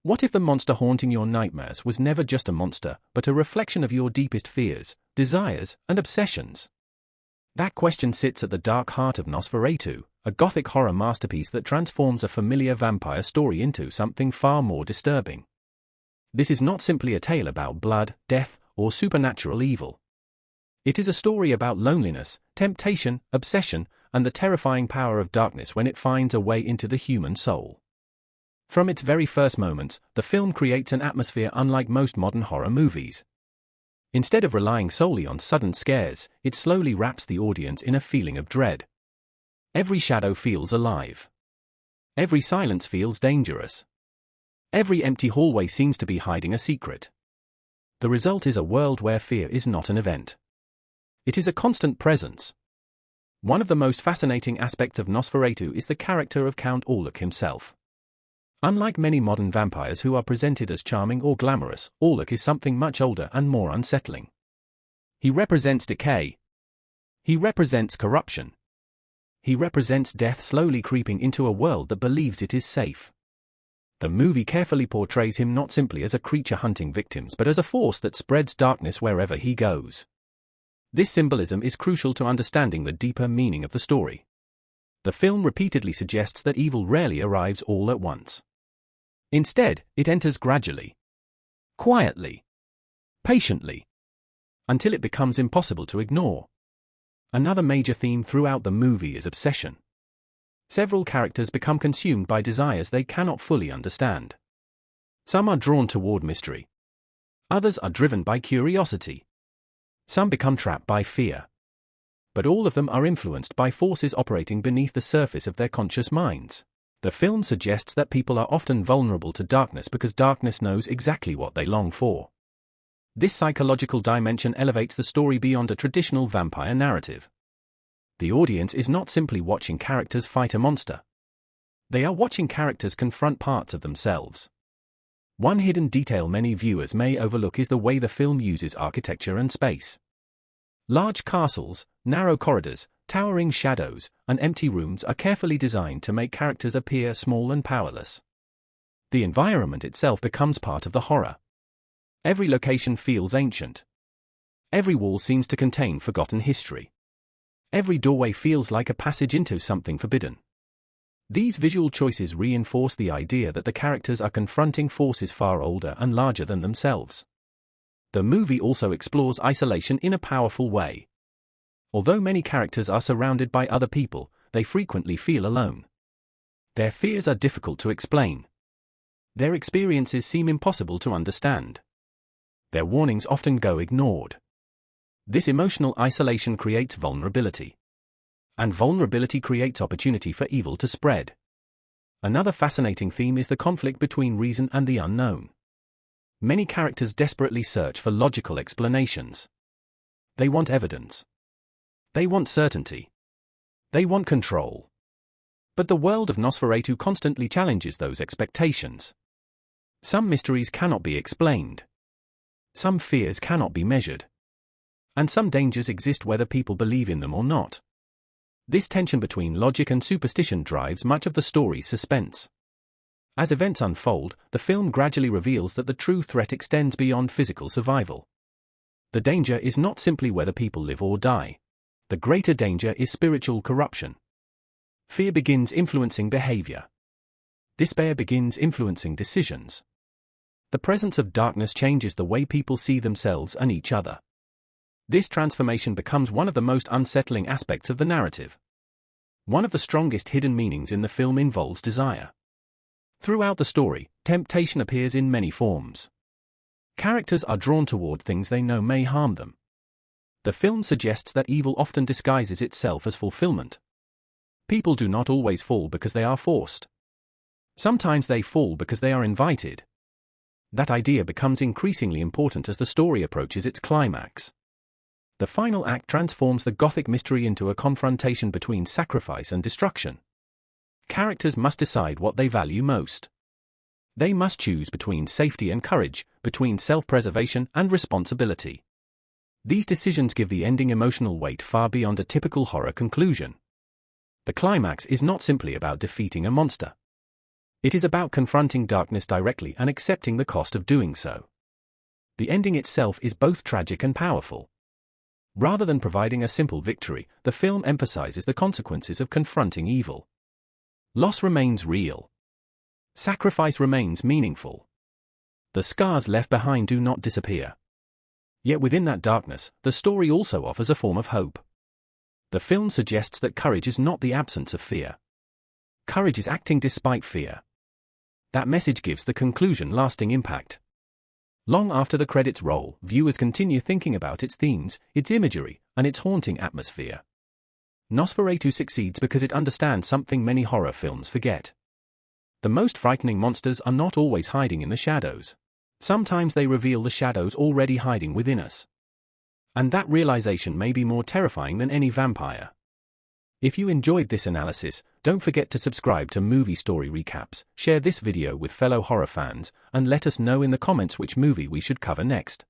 What if the monster haunting your nightmares was never just a monster, but a reflection of your deepest fears, desires, and obsessions? That question sits at the dark heart of Nosferatu, a Gothic horror masterpiece that transforms a familiar vampire story into something far more disturbing. This is not simply a tale about blood, death, or supernatural evil. It is a story about loneliness, temptation, obsession, and the terrifying power of darkness when it finds a way into the human soul. From its very first moments, the film creates an atmosphere unlike most modern horror movies. Instead of relying solely on sudden scares, it slowly wraps the audience in a feeling of dread. Every shadow feels alive. Every silence feels dangerous. Every empty hallway seems to be hiding a secret. The result is a world where fear is not an event. It is a constant presence. One of the most fascinating aspects of Nosferatu is the character of Count Orlok himself. Unlike many modern vampires who are presented as charming or glamorous, Orlok is something much older and more unsettling. He represents decay. He represents corruption. He represents death slowly creeping into a world that believes it is safe. The movie carefully portrays him not simply as a creature hunting victims but as a force that spreads darkness wherever he goes. This symbolism is crucial to understanding the deeper meaning of the story. The film repeatedly suggests that evil rarely arrives all at once. Instead, it enters gradually, quietly, patiently, until it becomes impossible to ignore. Another major theme throughout the movie is obsession. Several characters become consumed by desires they cannot fully understand. Some are drawn toward mystery. Others are driven by curiosity. Some become trapped by fear. But all of them are influenced by forces operating beneath the surface of their conscious minds. The film suggests that people are often vulnerable to darkness because darkness knows exactly what they long for. This psychological dimension elevates the story beyond a traditional vampire narrative. The audience is not simply watching characters fight a monster. They are watching characters confront parts of themselves. One hidden detail many viewers may overlook is the way the film uses architecture and space. Large castles, narrow corridors, towering shadows, and empty rooms are carefully designed to make characters appear small and powerless. The environment itself becomes part of the horror. Every location feels ancient. Every wall seems to contain forgotten history. Every doorway feels like a passage into something forbidden. These visual choices reinforce the idea that the characters are confronting forces far older and larger than themselves. The movie also explores isolation in a powerful way. Although many characters are surrounded by other people, they frequently feel alone. Their fears are difficult to explain. Their experiences seem impossible to understand. Their warnings often go ignored. This emotional isolation creates vulnerability. And vulnerability creates opportunity for evil to spread. Another fascinating theme is the conflict between reason and the unknown. Many characters desperately search for logical explanations. They want evidence. They want certainty. They want control. But the world of Nosferatu constantly challenges those expectations. Some mysteries cannot be explained. Some fears cannot be measured. And some dangers exist whether people believe in them or not. This tension between logic and superstition drives much of the story's suspense. As events unfold, the film gradually reveals that the true threat extends beyond physical survival. The danger is not simply whether people live or die. The greater danger is spiritual corruption. Fear begins influencing behavior. Despair begins influencing decisions. The presence of darkness changes the way people see themselves and each other. This transformation becomes one of the most unsettling aspects of the narrative. One of the strongest hidden meanings in the film involves desire. Throughout the story, temptation appears in many forms. Characters are drawn toward things they know may harm them. The film suggests that evil often disguises itself as fulfillment. People do not always fall because they are forced. Sometimes they fall because they are invited. That idea becomes increasingly important as the story approaches its climax. The final act transforms the Gothic mystery into a confrontation between sacrifice and destruction. Characters must decide what they value most. They must choose between safety and courage, between self-preservation and responsibility. These decisions give the ending emotional weight far beyond a typical horror conclusion. The climax is not simply about defeating a monster. It is about confronting darkness directly and accepting the cost of doing so. The ending itself is both tragic and powerful. Rather than providing a simple victory, the film emphasizes the consequences of confronting evil. Loss remains real. Sacrifice remains meaningful. The scars left behind do not disappear. Yet within that darkness, the story also offers a form of hope. The film suggests that courage is not the absence of fear. Courage is acting despite fear. That message gives the conclusion lasting impact. Long after the credits roll, viewers continue thinking about its themes, its imagery, and its haunting atmosphere. Nosferatu succeeds because it understands something many horror films forget. The most frightening monsters are not always hiding in the shadows. Sometimes they reveal the shadows already hiding within us. And that realization may be more terrifying than any vampire. If you enjoyed this analysis, don't forget to subscribe to Movie Story Recaps, share this video with fellow horror fans, and let us know in the comments which movie we should cover next.